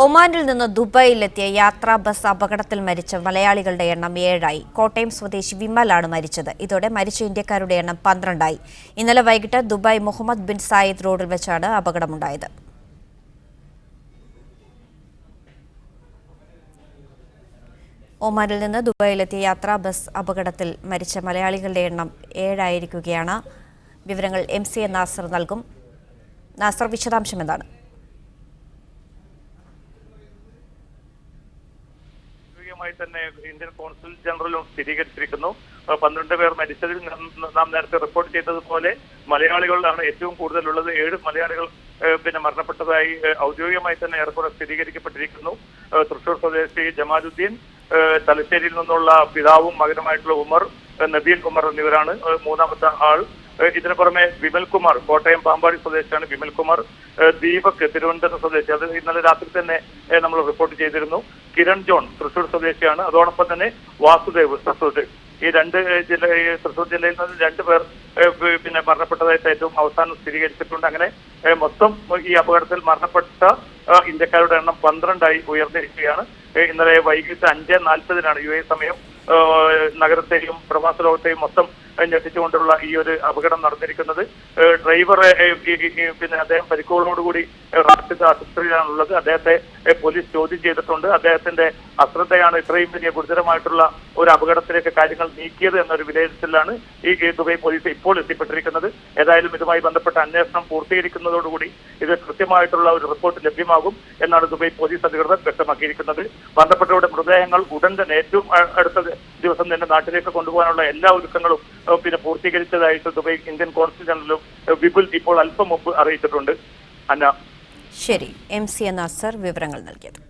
ഒമാനിൽ നിന്ന് ദുബായിലെത്തിയ യാത്രാ ബസ് അപകടത്തിൽ മരിച്ച മലയാളികളുടെ എണ്ണം 7ആയി. കോട്ടയം സ്വദേശി വിമലാണ് മരിച്ചത്. ഇതോടെ മരിച്ച ഇന്ത്യക്കാരുടെ എണ്ണം 12ആയി. ഇന്നലെ വൈകിട്ട് ദുബായ് മുഹമ്മദ് ബിൻ സായിദ് റോഡിൽ വെച്ചാണ് അപകടമുണ്ടായത്. ഒമാനിൽ നിന്ന് ദുബായിലെത്തിയ യാത്രാ ബസ് അപകടത്തിൽ മരിച്ച മലയാളികളുടെ എണ്ണം 7ആയിരിക്കുകയാണ്. വിവരങ്ങൾ MC നാസർ നൽകും. നാസർ, വിശദാംശം എന്താണ്? തന്നെ ഇന്ത്യൻ കോൺസുൽ ജനറലും സ്ഥിരീകരിച്ചിരിക്കുന്നു. 12 പേർ മരിച്ചതിൽ നാം നേരത്തെ റിപ്പോർട്ട് ചെയ്തതുപോലെ മലയാളികളാണ് ഏറ്റവും കൂടുതലുള്ളത്. 7 മലയാളികൾ മരണപ്പെട്ടതായി ഔദ്യോഗികമായി തന്നെ ഏറെക്കുറെ സ്ഥിരീകരിക്കപ്പെട്ടിരിക്കുന്നു. തൃശൂർ സ്വദേശി ജമാലുദ്ദീൻ, തലശ്ശേരിയിൽ നിന്നുള്ള പിതാവും മകനുമായിട്ടുള്ള ഉമർ, നബീൽ ഉമർ എന്നിവരാണ് മൂന്നാമത്തെ ആൾ. ഇതിനു പുറമെ വിമൽകുമാർ, കോട്ടയം പാമ്പാടി സ്വദേശിയാണ് വിമൽകുമാർ. ദീപക്, തിരുവനന്തപുരം സ്വദേശി, അത് ഇന്നലെ രാത്രി തന്നെ നമ്മൾ റിപ്പോർട്ട് ചെയ്തിരുന്നു. കിരൺ ജോൺ, തൃശൂർ സ്വദേശിയാണ്. അതോടൊപ്പം തന്നെ വാസുദേവ്, തൃശൂർ. ഈ തൃശൂർ ജില്ലയിൽ നിന്ന് 2 പേർ മരണപ്പെട്ടതായിട്ട് ഏറ്റവും അവസാനം സ്ഥിരീകരിച്ചിട്ടുണ്ട്. അങ്ങനെ മൊത്തം ഈ അപകടത്തിൽ മരണപ്പെട്ട ഇന്ത്യക്കാരുടെ എണ്ണം 12ആയി ഉയർന്നിരിക്കുകയാണ്. ഇന്നലെ വൈകിട്ട് 5:40 UAE സമയം നഗരത്തെയും പ്രവാസ ലോകത്തെയും മൊത്തം ഞെട്ടിച്ചുകൊണ്ടുള്ള ഈ ഒരു അപകടം നടന്നിരിക്കുന്നത്. ഡ്രൈവറെ അദ്ദേഹം പരിക്കുകളോടുകൂടി റാഷിദ് ആശുപത്രിയിലാണുള്ളത്. അദ്ദേഹത്തെ പോലീസ് ചോദ്യം ചെയ്തിട്ടുണ്ട്. അദ്ദേഹത്തിന്റെ അശ്രദ്ധയാണ് ഇത്രയും വലിയ ഗുരുതരമായിട്ടുള്ള ഒരു അപകടത്തിലേക്ക് കാര്യങ്ങൾ നീക്കിയത് എന്നൊരു വിലയിരുത്തലാണ് ഈ ദുബായ് പോലീസ് ഇപ്പോൾ എത്തിപ്പെട്ടിരിക്കുന്നത്. ഏതായാലും ഇതുമായി ബന്ധപ്പെട്ട അന്വേഷണം പൂർത്തീകരിക്കുന്നതോടുകൂടി ഇത് കൃത്യമായിട്ടുള്ള ഒരു റിപ്പോർട്ട് ലഭ്യമാകും എന്നാണ് ദുബായ് പോലീസ് അധികൃതർ വ്യക്തമാക്കിയിരിക്കുന്നത്. ബന്ധപ്പെട്ടവരുടെ മൃതദേഹങ്ങൾ ഉടൻ തന്നെ ഏറ്റവും അടുത്ത ദിവസം തന്നെ നാട്ടിലേക്ക് കൊണ്ടുപോകാനുള്ള എല്ലാ ഒരുക്കങ്ങളും പൂർത്തീകരിച്ചതായിട്ട് ദുബായ് ഇന്ത്യൻ കോൺസുൽ ജനറലും വിപുൽ ഇപ്പോൾ അല്പം മുമ്പ് അറിയിച്ചിട്ടുണ്ട്. അന്ന, ശരി. MC നാസർ വിവരങ്ങൾ നൽകിയത്.